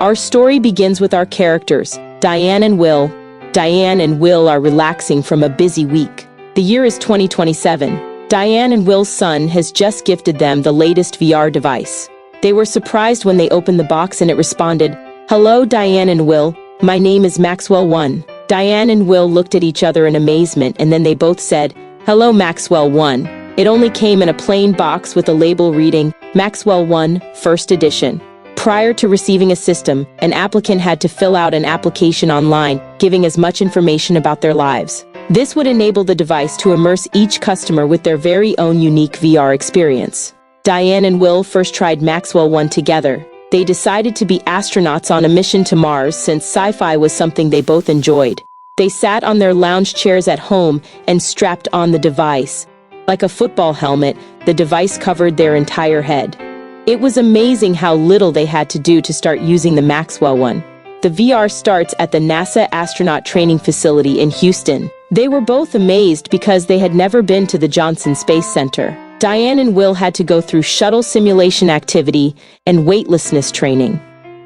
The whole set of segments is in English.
Our story begins with our characters, Dianne and Will. Dianne and Will are relaxing from a busy week. The year is 2027. Dianne and Will's son has just gifted them the latest VR device. They were surprised when they opened the box and it responded, "Hello, Dianne and Will. My name is Maxwell 1. Dianne and Will looked at each other in amazement, and then they both said, "Hello, Maxwell 1. It only came in a plain box with a label reading, Maxwell 1, First Edition. Prior to receiving a system, an applicant had to fill out an application online, giving as much information about their lives. This would enable the device to immerse each customer with their very own unique VR experience. Dianne and Will first tried Maxwell 1 together. They decided to be astronauts on a mission to Mars since sci-fi was something they both enjoyed. They sat on their lounge chairs at home and strapped on the device. Like a football helmet, the device covered their entire head. It was amazing how little they had to do to start using the Maxwell 1. The VR starts at the NASA astronaut training facility in Houston. They were both amazed because they had never been to the Johnson Space Center. Dianne and Will had to go through shuttle simulation activity and weightlessness training.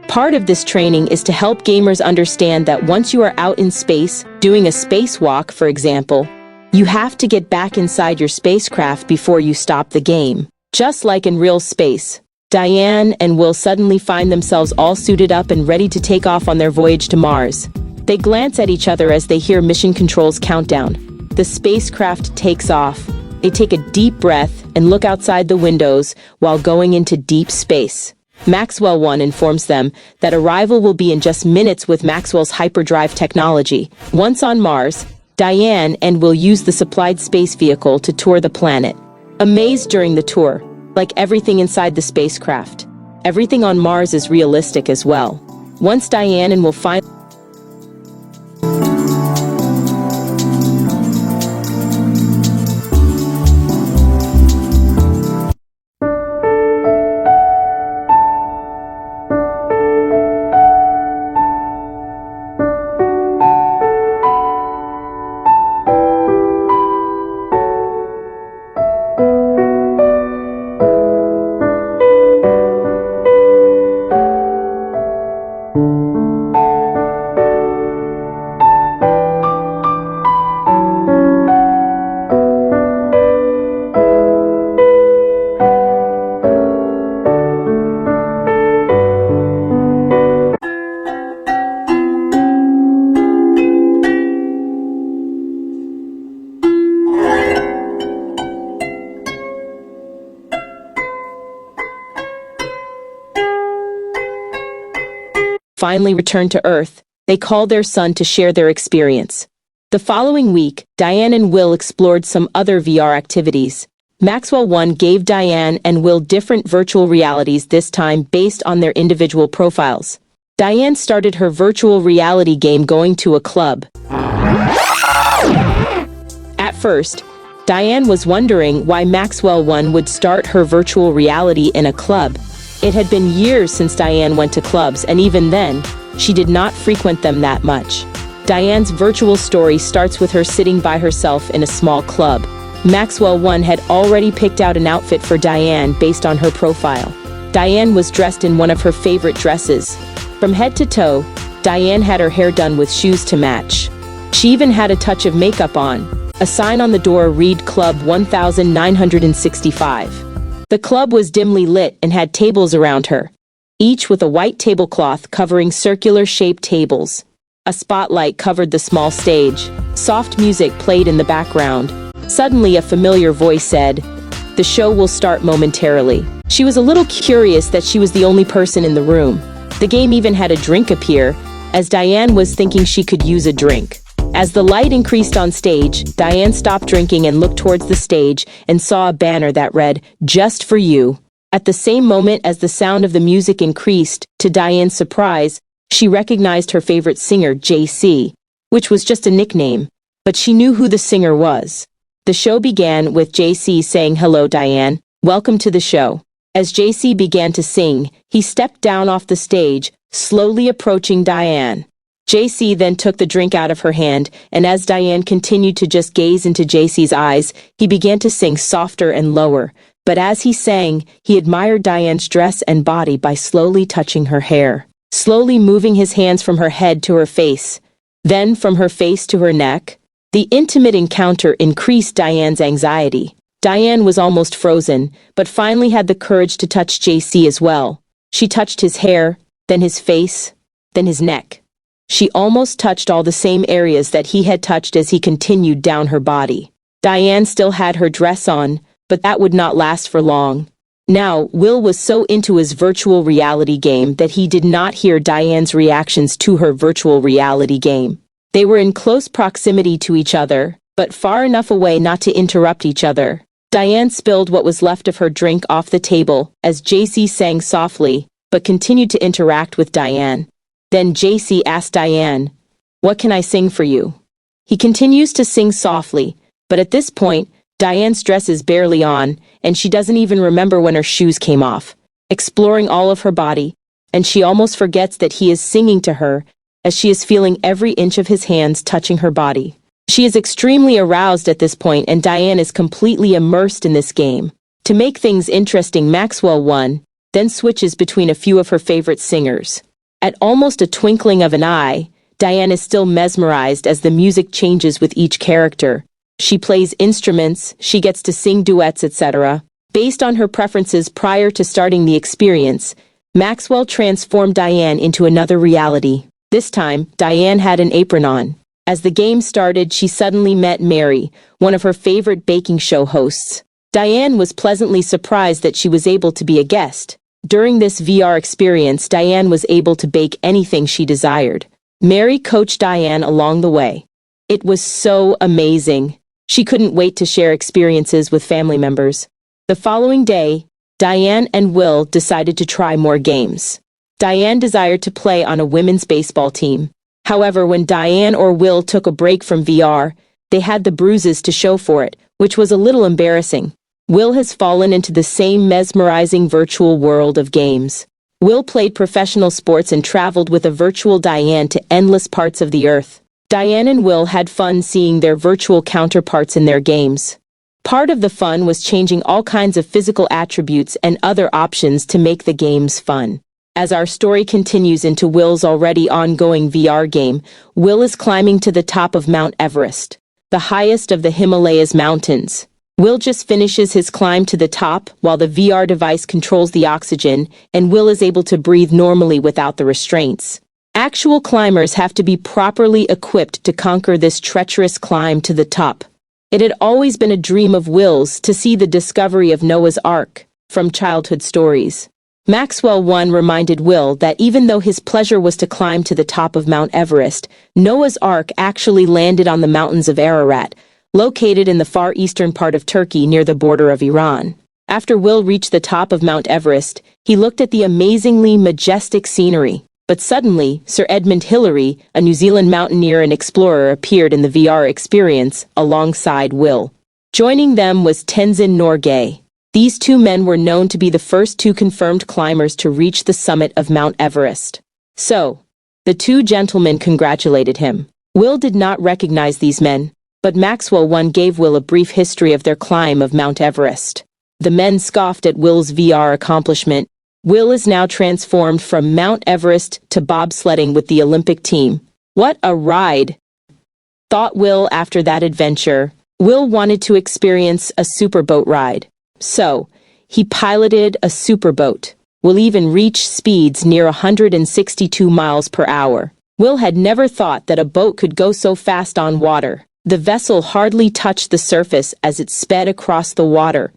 Part of this training is to help gamers understand that once you are out in space, doing a spacewalk, for example, you have to get back inside your spacecraft before you stop the game. Just like in real space, Dianne and Will suddenly find themselves all suited up and ready to take off on their voyage to Mars. They glance at each other as they hear Mission Control's countdown. The spacecraft takes off. They take a deep breath and look outside the windows while going into deep space. Maxwell 1 informs them that arrival will be in just minutes with Maxwell's hyperdrive technology. Once on Mars, Dianne and Will use the supplied space vehicle to tour the planet. Amazed during the tour, like everything inside the spacecraft, everything on Mars is realistic as well. Once Dianne and Will finally returned to Earth, they called their son to share their experience. The following week, Dianne and Will explored some other VR activities. Maxwell 1 gave Dianne and Will different virtual realities, this time based on their individual profiles. Dianne started her virtual reality game going to a club. At first, Dianne was wondering why Maxwell 1 would start her virtual reality in a club. It had been years since Dianne went to clubs, and even then, she did not frequent them that much. Dianne's virtual story starts with her sitting by herself in a small club. Maxwell 1 had already picked out an outfit for Dianne based on her profile. Dianne was dressed in one of her favorite dresses. From head to toe, Dianne had her hair done with shoes to match. She even had a touch of makeup on. A sign on the door read Club 1965. The club was dimly lit and had tables around her, each with a white tablecloth covering circular-shaped tables. A spotlight covered the small stage. Soft music played in the background. Suddenly, a familiar voice said, "The show will start momentarily." She was a little curious that she was the only person in the room. The game even had a drink appear, as Dianne was thinking she could use a drink. As the light increased on stage, Dianne stopped drinking and looked towards the stage and saw a banner that read, "Just for you." At the same moment as the sound of the music increased, to Dianne's surprise, she recognized her favorite singer, JC, which was just a nickname, but she knew who the singer was. The show began with JC saying, "Hello, Dianne. Welcome to the show." As JC began to sing, he stepped down off the stage, slowly approaching Dianne. JC then took the drink out of her hand, and as Dianne continued to just gaze into JC's eyes, he began to sing softer and lower. But as he sang, he admired Dianne's dress and body by slowly touching her hair. slowly moving his hands from her head to her face, then from her face to her neck. The intimate encounter increased Dianne's anxiety. Dianne was almost frozen, but finally had the courage to touch JC as well. She touched his hair, then his face, then his neck. She almost touched all the same areas that he had touched as he continued down her body. Dianne still had her dress on, but that would not last for long. Now, Will was so into his virtual reality game that he did not hear Dianne's reactions to her virtual reality game. They were in close proximity to each other, but far enough away not to interrupt each other. Dianne spilled what was left of her drink off the table as JC sang softly, but continued to interact with Dianne. Then JC asked Dianne, "What can I sing for you?" He continues to sing softly, but at this point, Dianne's dress is barely on, and she doesn't even remember when her shoes came off, exploring all of her body, and she almost forgets that he is singing to her as she is feeling every inch of his hands touching her body. She is extremely aroused at this point, and Dianne is completely immersed in this game. To make things interesting, Maxwell won, then switches between a few of her favorite singers. At almost a twinkling of an eye, Dianne is still mesmerized as the music changes with each character. She plays instruments, she gets to sing duets, etc. Based on her preferences prior to starting the experience, Maxwell transformed Dianne into another reality. This time, Dianne had an apron on. As the game started, she suddenly met Mary, one of her favorite baking show hosts. Dianne was pleasantly surprised that she was able to be a guest. During this VR experience, Dianne was able to bake anything she desired. Mary coached Dianne along the way. It was so amazing. She couldn't wait to share experiences with family members. The following day, Dianne and Will decided to try more games. Dianne desired to play on a women's baseball team. However, when Dianne or Will took a break from VR, they had the bruises to show for it, which was a little embarrassing. Will has fallen into the same mesmerizing virtual world of games. Will played professional sports and traveled with a virtual Dianne to endless parts of the earth. Dianne and Will had fun seeing their virtual counterparts in their games. Part of the fun was changing all kinds of physical attributes and other options to make the games fun. As our story continues into Will's already ongoing VR game, Will is climbing to the top of Mount Everest, the highest of the Himalayas mountains. Will just finishes his climb to the top while the VR device controls the oxygen, and Will is able to breathe normally without the restraints. Actual climbers have to be properly equipped to conquer this treacherous climb to the top. It had always been a dream of Will's to see the discovery of Noah's Ark from childhood stories. Maxwell 1 reminded Will that even though his pleasure was to climb to the top of Mount Everest, Noah's Ark actually landed on the mountains of Ararat, located in the far eastern part of Turkey near the border of Iran. After Will reached the top of Mount Everest, he looked at the amazingly majestic scenery. But suddenly, Sir Edmund Hillary, a New Zealand mountaineer and explorer, appeared in the VR experience alongside Will. Joining them was Tenzin Norgay. These two men were known to be the first two confirmed climbers to reach the summit of Mount Everest. So, the two gentlemen congratulated him. Will did not recognize these men, but Maxwell 1 gave Will a brief history of their climb of Mount Everest. The men scoffed at Will's VR accomplishment. Will is now transformed from Mount Everest to bobsledding with the Olympic team. What a ride! Thought Will after that adventure. Will wanted to experience a superboat ride. So, he piloted a superboat. Will even reach speeds near 162 miles per hour. Will had never thought that a boat could go so fast on water. The vessel hardly touched the surface as it sped across the water.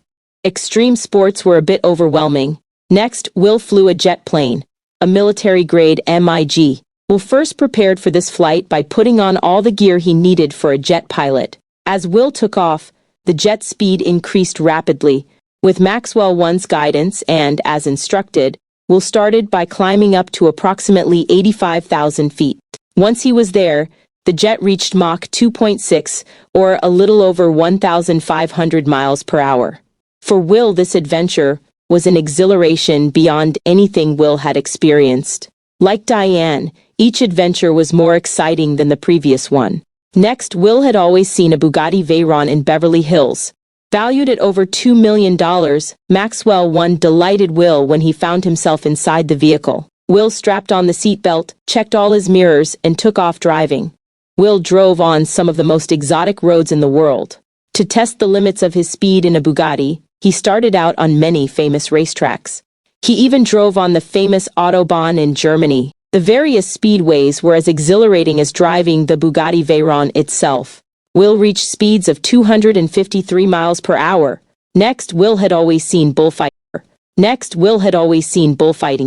Extreme sports were a bit overwhelming. Next, Will flew a jet plane, a military-grade MiG. Will first prepared for this flight by putting on all the gear he needed for a jet pilot. As Will took off, the jet speed increased rapidly. With Maxwell 1's guidance and, as instructed, Will started by climbing up to approximately 85,000 feet. Once he was there, the jet reached Mach 2.6, or a little over 1,500 miles per hour. For Will, this adventure was an exhilaration beyond anything Will had experienced. Like Dianne, each adventure was more exciting than the previous one. Next, Will had always seen a Bugatti Veyron in Beverly Hills. Valued at over $2 million, Maxwell 1 delighted Will when he found himself inside the vehicle. Will strapped on the seatbelt, checked all his mirrors, and took off driving. Will drove on some of the most exotic roads in the world. To test the limits of his speed in a Bugatti, he started out on many famous racetracks. He even drove on the famous Autobahn in Germany. The various speedways were as exhilarating as driving the Bugatti Veyron itself. Will reached speeds of 253 miles per hour. Next, Will had always seen bullfighting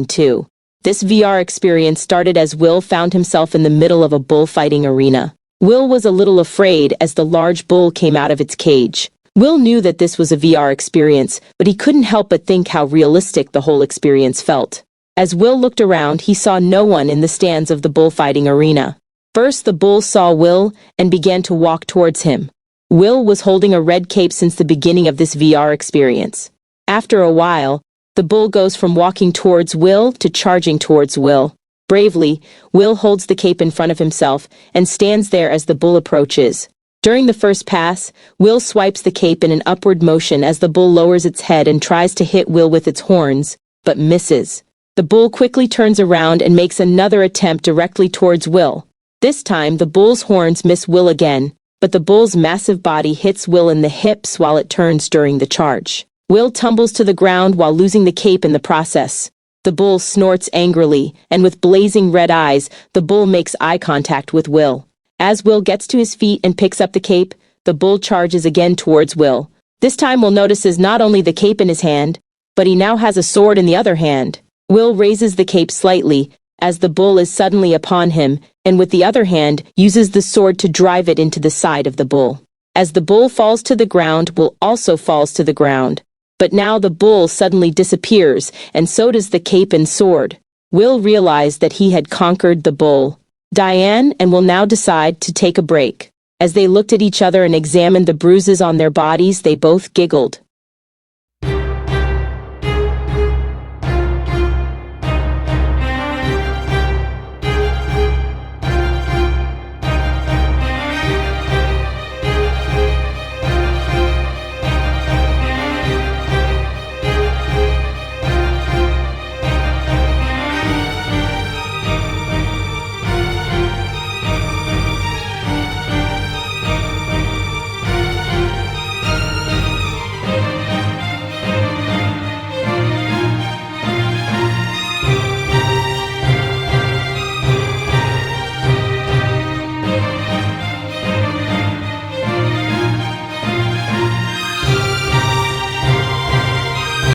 too. This VR experience started as Will found himself in the middle of a bullfighting arena. Will was a little afraid as the large bull came out of its cage. Will knew that this was a VR experience, but he couldn't help but think how realistic the whole experience felt. As Will looked around, he saw no one in the stands of the bullfighting arena. First, the bull saw Will and began to walk towards him. Will was holding a red cape since the beginning of this VR experience. After a while, the bull goes from walking towards Will to charging towards Will. Bravely, Will holds the cape in front of himself and stands there as the bull approaches. During the first pass, Will swipes the cape in an upward motion as the bull lowers its head and tries to hit Will with its horns, but misses. The bull quickly turns around and makes another attempt directly towards Will. This time, the bull's horns miss Will again, but the bull's massive body hits Will in the hips while it turns during the charge. Will tumbles to the ground while losing the cape in the process. The bull snorts angrily, and with blazing red eyes, the bull makes eye contact with Will. As Will gets to his feet and picks up the cape, the bull charges again towards Will. This time Will notices not only the cape in his hand, but he now has a sword in the other hand. Will raises the cape slightly, as the bull is suddenly upon him, and with the other hand, uses the sword to drive it into the side of the bull. As the bull falls to the ground, Will also falls to the ground. But now the bull suddenly disappears, and so does the cape and sword. Will realized that he had conquered the bull. Dianne and Will now decide to take a break. As they looked at each other and examined the bruises on their bodies, they both giggled.